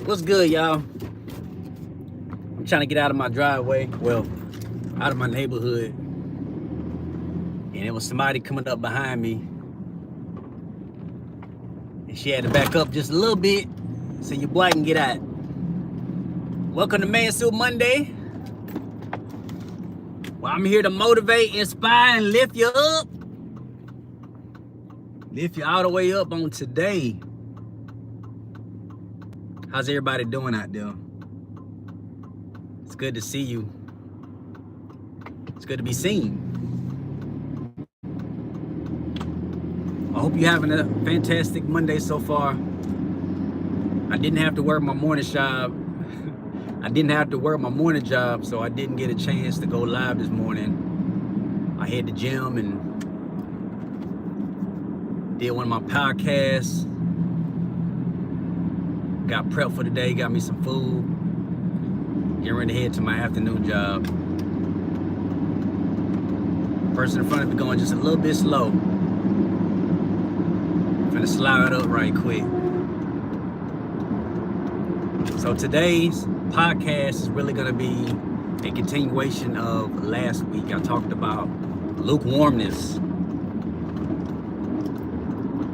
What's good, y'all? I'm trying to get out of my driveway, well, out of my neighborhood. And it was somebody coming up behind me. And she had to back up just a little bit so your boy can get out. Welcome to Mansuit Monday. Well, I'm here to motivate, inspire, and lift you up. Lift you all the way up on today. How's everybody doing out there? It's good to see you. It's good to be seen. I hope you're having a fantastic Monday so far. I didn't have to work my morning job. So I didn't get a chance to go live this morning. I hit the gym and did one of my podcasts. Got prepped for the day, got me some food. Getting ready to head to my afternoon job. Person in front of me going just a little bit slow. Finna slide up right quick. So today's podcast is really gonna be a continuation of last week. I talked about lukewarmness.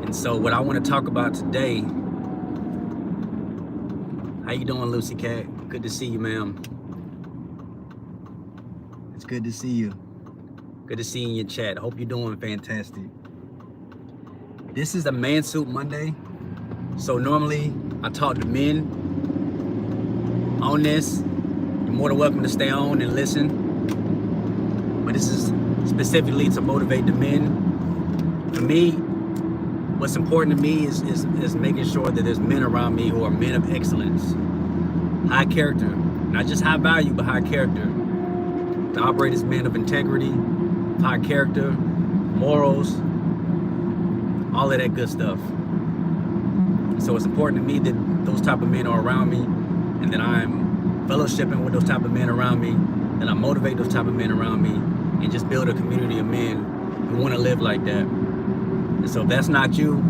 And so what I want to talk about today, how you doing, Lucy Cat? Good to see you, ma'am. It's good to see you. Good to see you in your chat. Hope you're doing fantastic. This is a Mansuit Monday. So normally I talk to men on this. You're more than welcome to stay on and listen. But this is specifically to motivate the men. For me, what's important to me is making sure that there's men around me who are men of excellence, high character, not just high value, but high character. To operate as men of integrity, high character, morals, all of that good stuff. So it's important to me that those type of men are around me, and that I'm fellowshipping with those type of men around me, that I motivate those type of men around me, and just build a community of men who want to live like that. And so if that's not you,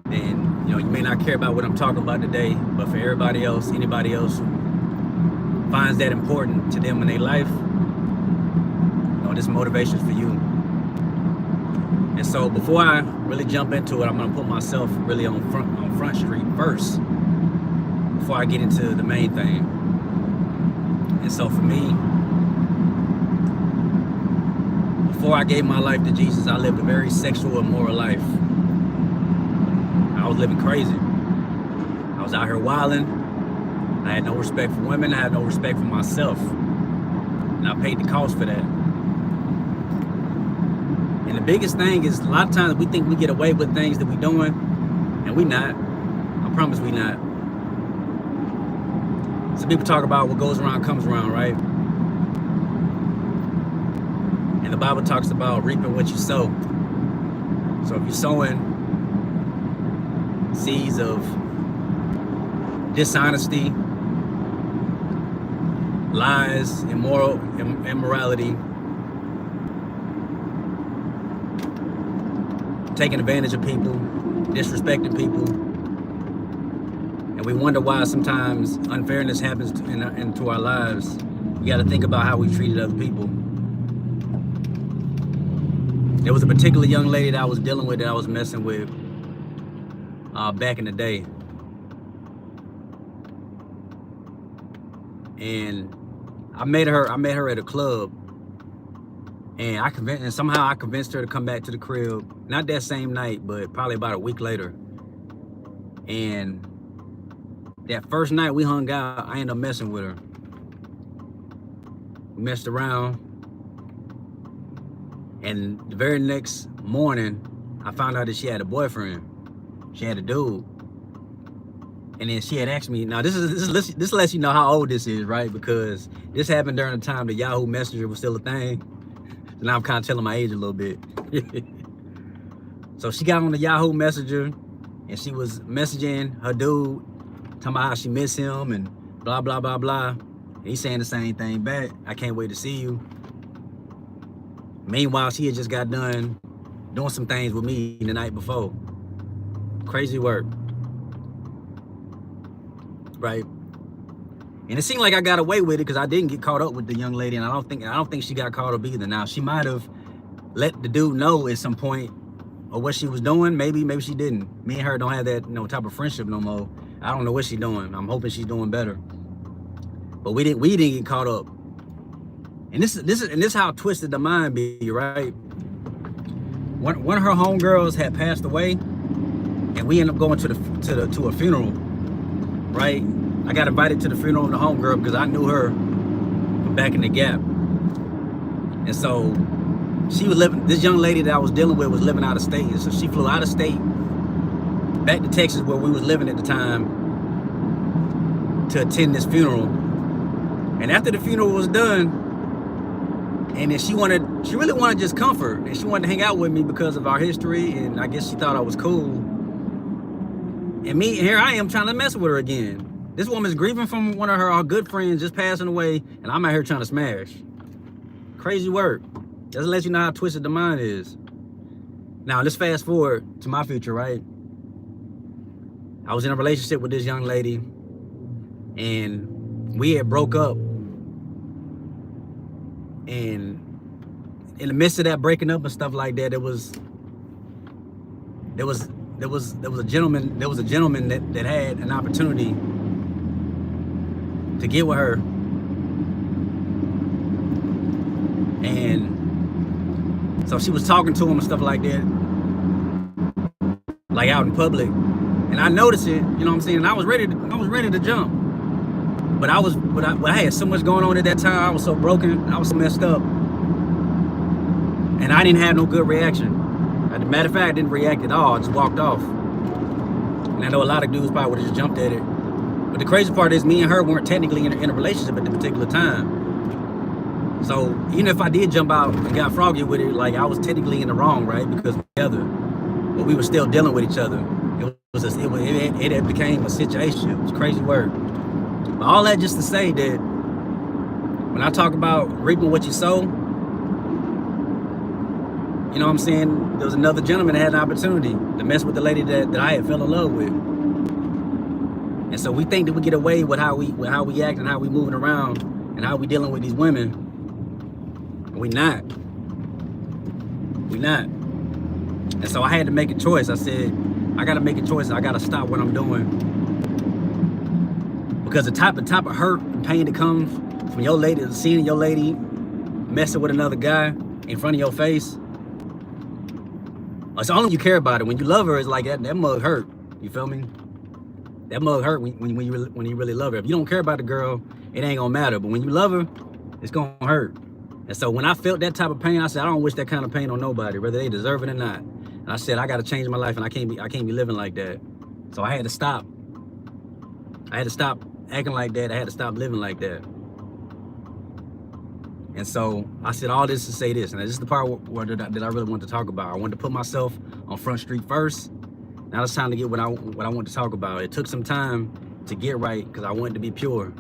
then you may not care about what I'm talking about today. But for everybody else, anybody else who finds that important to them in their life, this motivation is for you. And so before I really jump into it, I'm gonna put myself really on front street first before I get into the main thing. And so for me, before I gave my life to Jesus, I lived a very sexual, immoral life. I was living crazy. I was out here wilding. I had no respect for women. I had no respect for myself. And I paid the cost for that. And the biggest thing is, a lot of times we think we get away with things that we're doing, and we not. I promise we not. Some people talk about what goes around comes around, right? And the Bible talks about reaping what you sow. So if you're sowing seeds of dishonesty, lies, immorality, taking advantage of people, disrespecting people, and we wonder why sometimes unfairness happens into our lives. We got to think about how we treated other people. There was a particular young lady that I was dealing with, that I was messing with back in the day. And I met her at a club, and somehow I convinced her to come back to the crib, not that same night, but probably about a week later. And that first night we hung out, I ended up messing with her. We messed around. And the very next morning, I found out that she had a boyfriend. She had a dude. And then she had asked me, now this lets you know how old this is, right? Because this happened during the time the Yahoo Messenger was still a thing. So now I'm kind of telling my age a little bit. So she got on the Yahoo Messenger and she was messaging her dude, talking about how she missed him and blah, blah, blah, blah. And he's saying the same thing back. I can't wait to see you. Meanwhile, she had just got done doing some things with me the night before. Crazy work. right? And it seemed like I got away with it because I didn't get caught up with the young lady, and I don't think she got caught up either. Now she might have let the dude know at some point or what she was doing. Maybe she didn't. Me and her don't have that type of friendship no more. I don't know what she's doing. I'm hoping she's doing better. But we didn't get caught up. And this is how twisted the mind be, right? One of her homegirls had passed away, and we ended up going to a funeral, right? I got invited to the funeral of the homegirl because I knew her from back in the Gap. And so she was living, this young lady that I was dealing with was living out of state. And so she flew out of state back to Texas where we was living at the time to attend this funeral. And after the funeral was done, and then she really wanted just comfort, and she wanted to hang out with me because of our history, and I guess she thought I was cool. And here I am trying to mess with her again. This woman's grieving from one of her good friends just passing away, and I'm out here trying to smash. Crazy work. Just to let you know how twisted the mind is. Now, let's fast forward to my future, right? I was in a relationship with this young lady, and we had broke up. And in the midst of that breaking up and stuff like that, there was a gentleman that had an opportunity to get with her, and so she was talking to him and stuff like that, like out in public, and I noticed it, you know what I'm saying? And I was ready to jump, but I had so much going on at that time. I was so broken, I was so messed up, and I didn't have no good reaction. As a matter of fact, I didn't react at all. I just walked off. And I know a lot of dudes probably would have just jumped at it. But the crazy part is me and her weren't technically in a relationship at the particular time. So even if I did jump out and got froggy with it, like I was technically in the wrong, right? Because we're together, but we were still dealing with each other. It became a situation. It was crazy work. But all that just to say that when I talk about reaping what you sow, you know what I'm saying? There was another gentleman that had an opportunity to mess with the lady that I had fell in love with. And so we think that we get away with how we act and how we moving around and how we dealing with these women. We not. And so I had to make a choice. I said, I gotta make a choice. I gotta stop what I'm doing. Because the type of hurt and pain that comes from your lady, seeing your lady messing with another guy in front of your face, it's only you care about it. When you love her, it's like that mug hurt. You feel me? That mug hurt when you really love her. If you don't care about the girl, it ain't gonna matter. But when you love her, it's gonna hurt. And so when I felt that type of pain, I said, I don't wish that kind of pain on nobody, whether they deserve it or not. And I said, I gotta change my life, and I can't be living like that. So I had to stop. I had to stop acting like that. I had to stop living like that. And so I said all this to say this, and this is the part that I really want to talk about. I wanted to put myself on Front Street first. Now it's time to get what I want to talk about. It took some time to get right because I wanted to be pure.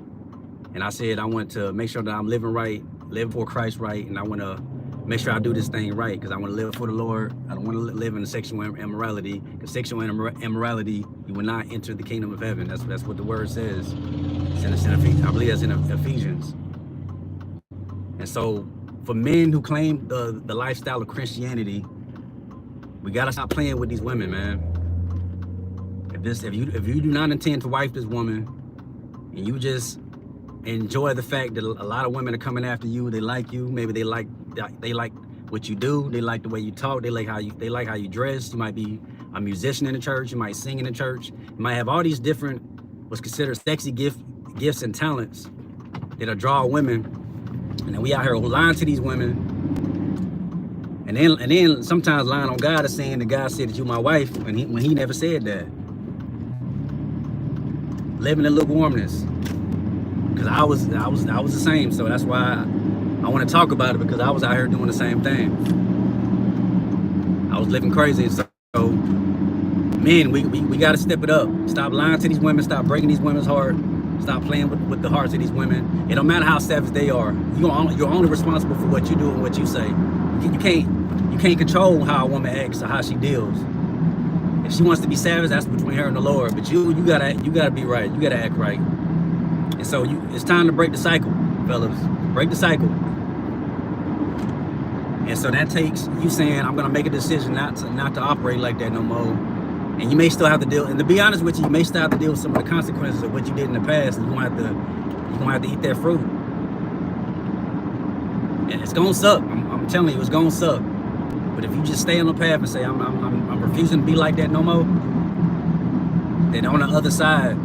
And I said I want to make sure that I'm living right, living for Christ right, and I want to make sure I do this thing right because I want to live for the Lord. I don't want to live in sexual immorality, because sexual immorality, you will not enter the kingdom of heaven. That's what the word says. It's in Ephesians. I believe that's in Ephesians. And so for men who claim the lifestyle of Christianity, we gotta stop playing with these women, man. If you do not intend to wife this woman, and you just enjoy the fact that a lot of women are coming after you, they like you, maybe they like what you do, they like the way you talk, they like how you dress. You might be a musician in the church, you might sing in the church, you might have all these different what's considered sexy gifts and talents that'll draw women. And then we out here lying to these women, and then sometimes lying on God and saying that God said that you my wife when he never said that. Living in lukewarmness, because I was the same. So that's why I want to talk about it, because I was out here doing the same thing. I was living crazy. So men, we got to step it up. Stop lying to these women. Stop breaking these women's heart. Stop playing with the hearts of these women. It don't matter how savage they are. You're only responsible for what you do and what you say. You can't control how a woman acts or how she deals. If she wants to be savage, that's between her and the Lord. But you gotta be right. You gotta act right. And so it's time to break the cycle, fellas. Break the cycle. And so that takes you saying, I'm gonna make a decision not to operate like that no more. And you may still have to deal, and to be honest with you, you may still have to deal with some of the consequences of what you did in the past, and you're gonna have to eat that fruit. And it's gonna suck. I'm telling you, it's gonna suck. But if you just stay on the path and say, I'm refusing to be like that no more, then on the other side,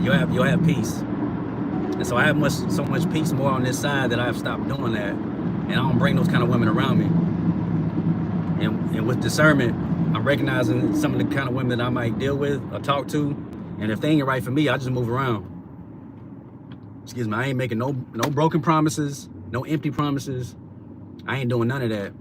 you'll have peace. And so I have so much peace more on this side that I've stopped doing that. And I don't bring those kind of women around me. And with discernment, I'm recognizing some of the kind of women that I might deal with or talk to. And if they ain't right for me, I just move around. Excuse me, I ain't making no broken promises, no empty promises. I ain't doing none of that.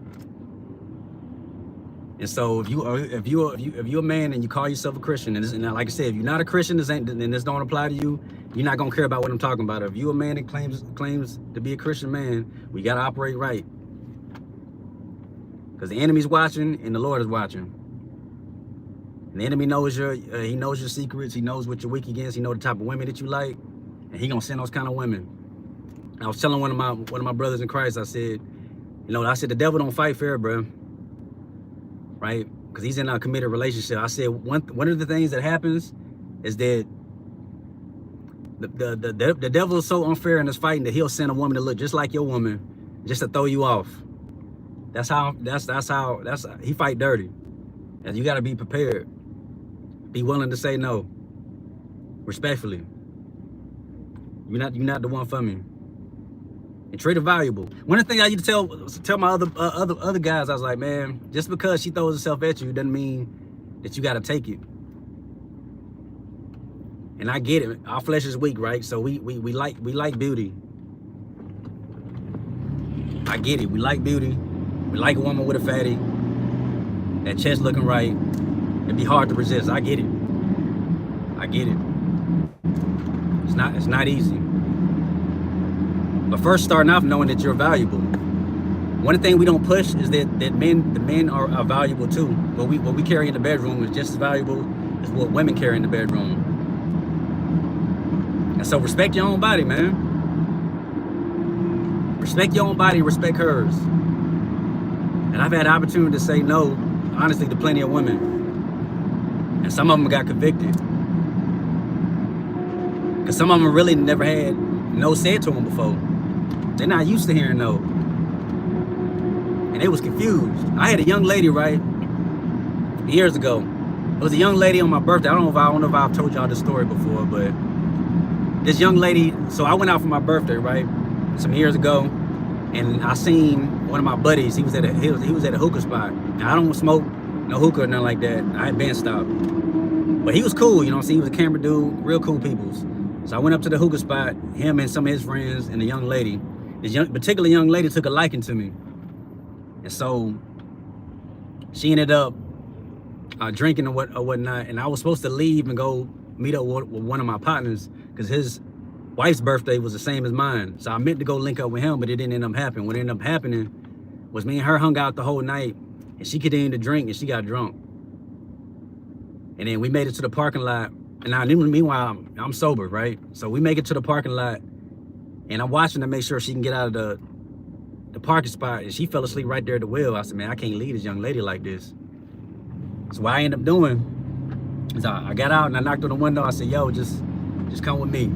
And so if you're a man and you call yourself a Christian, and like I said, if you're not a Christian, then this don't apply to you. You're not gonna care about what I'm talking about. If you're a man that claims to be a Christian man, we gotta operate right. Because the enemy's watching and the Lord is watching. And the enemy knows your secrets. He knows what you're weak against. He knows the type of women that you like, and he gonna send those kind of women. I was telling one of my brothers in Christ, I said, the devil don't fight fair, bro. Right? Because he's in a committed relationship. I said one of the things that happens is that the devil is so unfair in this fighting that he'll send a woman to look just like your woman, just to throw you off. That's how he fight dirty. And you got to be prepared. Be willing to say no, respectfully. You're not the one for me. And treat her valuable. One of the things I used to tell my other guys, I was like, man, just because she throws herself at you doesn't mean that you got to take it. And I get it. Our flesh is weak, right? So we like beauty. I get it. We like beauty. We like a woman with a fatty. That chest looking right. It'd be hard to resist. I get it. I get it. It's not easy. But first, starting off knowing that you're valuable. One thing we don't push is that the men are valuable too. What we carry in the bedroom is just as valuable as what women carry in the bedroom. And so respect your own body, man. Respect your own body, respect hers. And I've had the opportunity to say no, honestly, to plenty of women. And some of them got convicted. Because some of them really never had no said to them before. They're not used to hearing no. And they was confused. I had a young lady, right, years ago. It was a young lady on my birthday. I don't know if I've told y'all this story before, but this young lady, so I went out for my birthday, right, some years ago, and I seen one of my buddies. He was at a hookah spot. Now, I don't smoke no hookah or nothing like that. I had been stopped. But he was cool, you know what I'm saying? He was a camera dude, real cool peoples. So I went up to the hookah spot, him and some of his friends and a young lady. This particular young lady took a liking to me. And so she ended up drinking or whatnot. And I was supposed to leave and go meet up with one of my partners because his wife's birthday was the same as mine. So I meant to go link up with him, but it didn't end up happening. What ended up happening was me and her hung out the whole night, and she continued to drink and she got drunk. And then we made it to the parking lot. And now, meanwhile, I'm sober, right? So we make it to the parking lot, and I'm watching to make sure she can get out of the parking spot, and she fell asleep right there at the wheel. I said, man, I can't leave this young lady like this. So what I ended up doing is I got out and I knocked on the window. I said, yo, just come with me.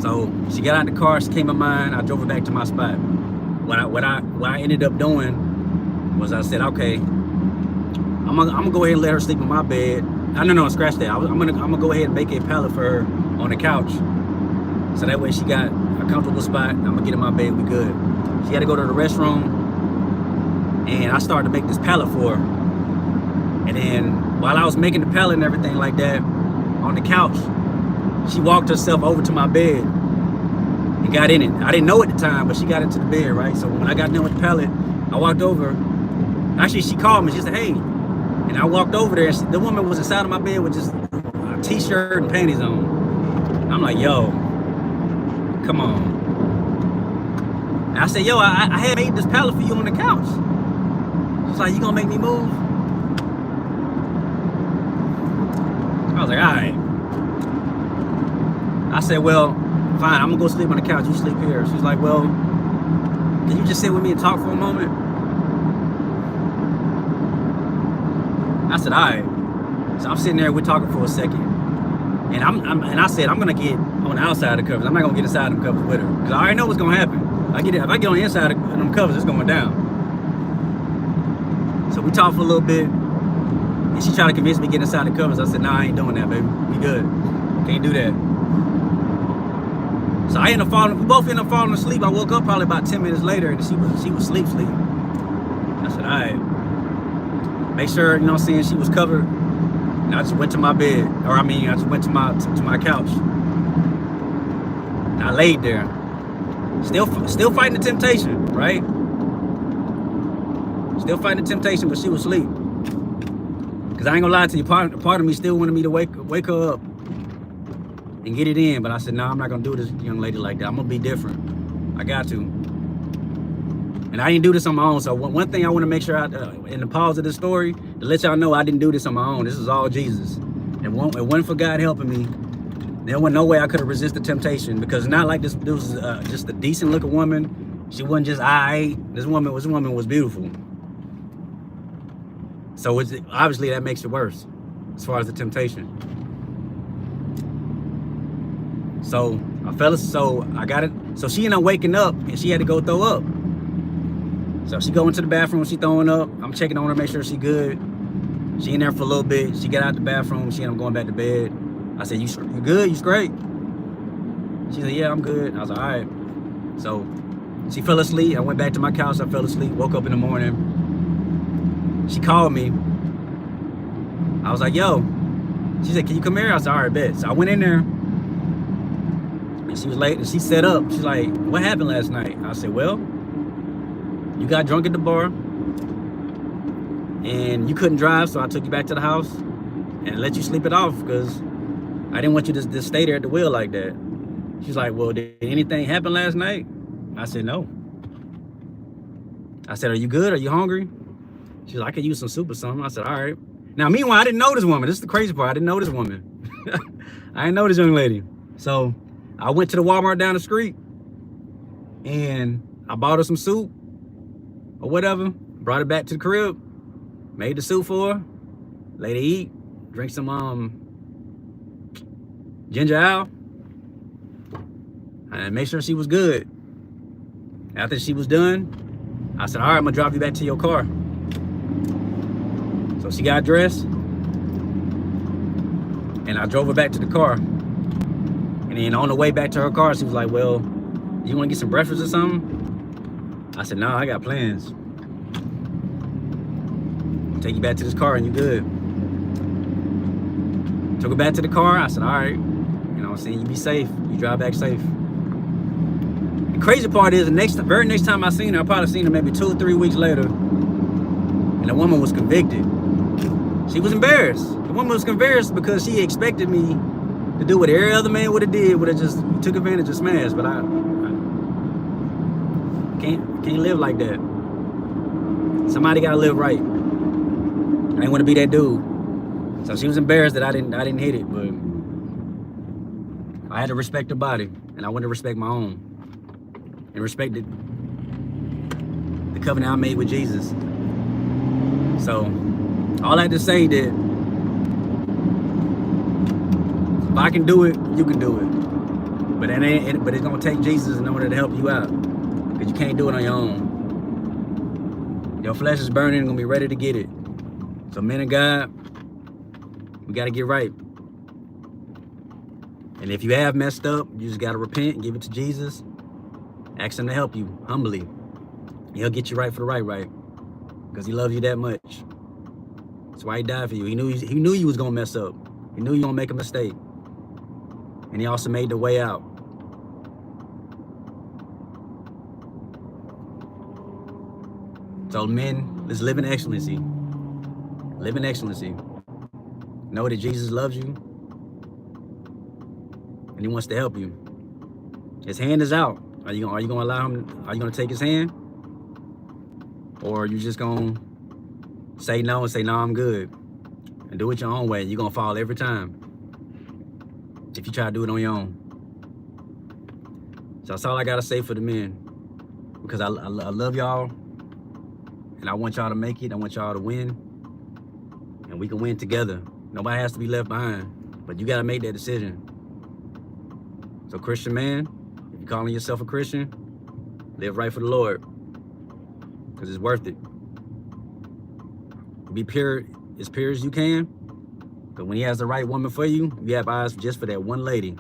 So she got out the car, she came in mine, I drove her back to my spot. What I ended up doing was I said, okay, I'm gonna go ahead and let her sleep in my bed. No, scratch that. I'm gonna go ahead and make a pallet for her on the couch. So that way she got a comfortable spot. I'm gonna get in my bed, we good. She had to go to the restroom, and I started to make this pallet for her. And then while I was making the pallet and everything like that on the couch, she walked herself over to my bed and got in it. I didn't know at the time, but she got into the bed, right? So when I got done with the pallet, I walked over. Actually, she called me. She said, hey. And I walked over there. The woman was inside of my bed with just a t-shirt and panties on. I'm like, yo, come on. And I said, yo, I had made this pallet for you on the couch. She's like, you gonna make me move? I was like, all right. I said, well, fine, I'm gonna go sleep on the couch, you sleep here. She's like, well, can you just sit with me and talk for a moment? I said, all right. So I'm sitting there, we're talking for a second. And I said, I'm gonna get on the outside of the covers. I'm not gonna get inside of the covers with her. Because I already know what's gonna happen. If I get on the inside of them covers, it's going down. So we talked for a little bit. And she tried to convince me to get inside the covers. I said, nah, I ain't doing that, baby. We good. Can't do that. So we both ended up falling asleep. I woke up probably about 10 minutes later and she was sleep. I said, all right. Make sure, you know what I'm saying, she was covered. And I just went to my bed. I just went to my couch. And I laid there. Still fighting the temptation, right? Still fighting the temptation, but she was asleep. Cause I ain't gonna lie to you, part of me still wanted me to wake her up and get it in, but I said, no, I'm not gonna do this young lady like that. I'm gonna be different. I got to. And I didn't do this on my own. So one thing I want to make sure in the pause of this story, to let y'all know I didn't do this on my own. This is all Jesus. And it wasn't for God helping me, there wasn't no way I could have resisted temptation, because it's not like this was just a decent looking woman. She wasn't just this woman was beautiful. So obviously that makes it worse as far as the temptation. So I got it. So she ended up waking up and she had to go throw up. So she go into the bathroom, she throwing up. I'm checking on her, make sure she good. She in there for a little bit. She got out the bathroom. She ended up going back to bed. I said, you good? You straight? She said, yeah, I'm good. I was like, all right. So she fell asleep. I went back to my couch. I fell asleep. Woke up in the morning. She called me. I was like, yo. She said, can you come here? I said, all right, bet. So I went in there. And she was late. And she set up. She's like, what happened last night? I said, well, you got drunk at the bar. And you couldn't drive, so I took you back to the house and let you sleep it off, because I didn't want you to just stay there at the wheel like that. She's like, well, did anything happen last night? I said, no. I said, are you good? Are you hungry? She's like, I could use some soup or something. I said, all right. Now, meanwhile, I didn't know this woman. This is the crazy part. I didn't know this woman. I didn't know this young lady. So I went to the Walmart down the street and I bought her some soup or whatever, brought it back to the crib, made the soup for her, let her eat, drink some ginger ale, and make sure she was good. After she was done, I said, all right, I'm gonna drive you back to your car. So she got dressed, and I drove her back to the car. And then on the way back to her car, she was like, well, you wanna get some breakfast or something? I said, no, I got plans. I'll take you back to this car and you good. Took her back to the car. I said, all right, you know what I'm saying? You be safe. You drive back safe. The crazy part is the very next time I seen her, I probably seen her maybe 2 or 3 weeks later, and the woman was convicted. She was embarrassed. The woman was embarrassed because she expected me to do what every other man would have did, would have just took advantage and smashed. But I can't live like that. Somebody gotta live right. I didn't want to be that dude. So she was embarrassed that I didn't hit it, but I had to respect her body, and I wanted to respect my own, and respect the covenant I made with Jesus. So all I had to say that if I can do it, you can do it. But it's gonna take Jesus in order to help you out, because you can't do it on your own. Your flesh is burning and gonna be ready to get it. So men of God, we gotta get right. And if you have messed up, you just gotta repent and give it to Jesus. Ask him to help you humbly. He'll get you right for the right, because he loves you that much. That's why he died for you. He knew you was gonna mess up. He knew you were gonna make a mistake. And he also made the way out. So men, let's live in excellency. Live in excellency. Know that Jesus loves you, and he wants to help you. His hand is out. Are you gonna allow him? Are you gonna take his hand, or are you just gonna Say no and say, no, I'm good. And do it your own way. You're going to fall every time if you try to do it on your own. So that's all I got to say for the men. Because I love y'all. And I want y'all to make it. I want y'all to win. And we can win together. Nobody has to be left behind. But you got to make that decision. So Christian man, if you're calling yourself a Christian, live right for the Lord. Because it's worth it. Be pure as you can. Because when he has the right woman for you, you have eyes just for that one lady.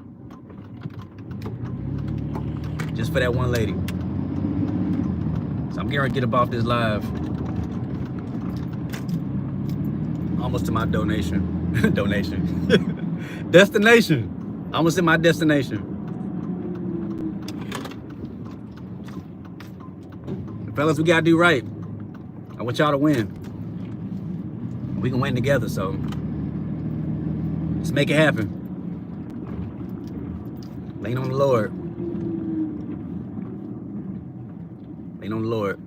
Just for that one lady. So I'm getting ready to get up off this live. Almost to my donation. Destination. Almost in my destination. Fellas, we gotta do right. I want y'all to win. We can win together, so let's make it happen. Lean on the Lord. Lean on the Lord.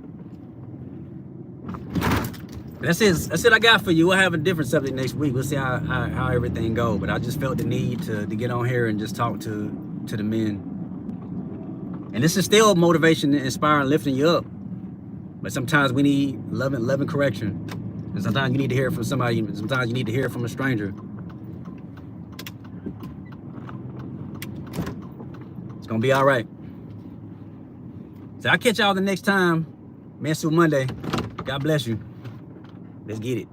That's it I got for you. We'll have a different subject next week. We'll see how everything goes. But I just felt the need to get on here and just talk to the men. And this is still motivation, inspiring, lifting you up. But sometimes we need loving correction. And sometimes you need to hear it from somebody. Sometimes you need to hear it from a stranger. It's gonna be all right. So I'll catch y'all the next time. Mansuit Monday. God bless you. Let's get it.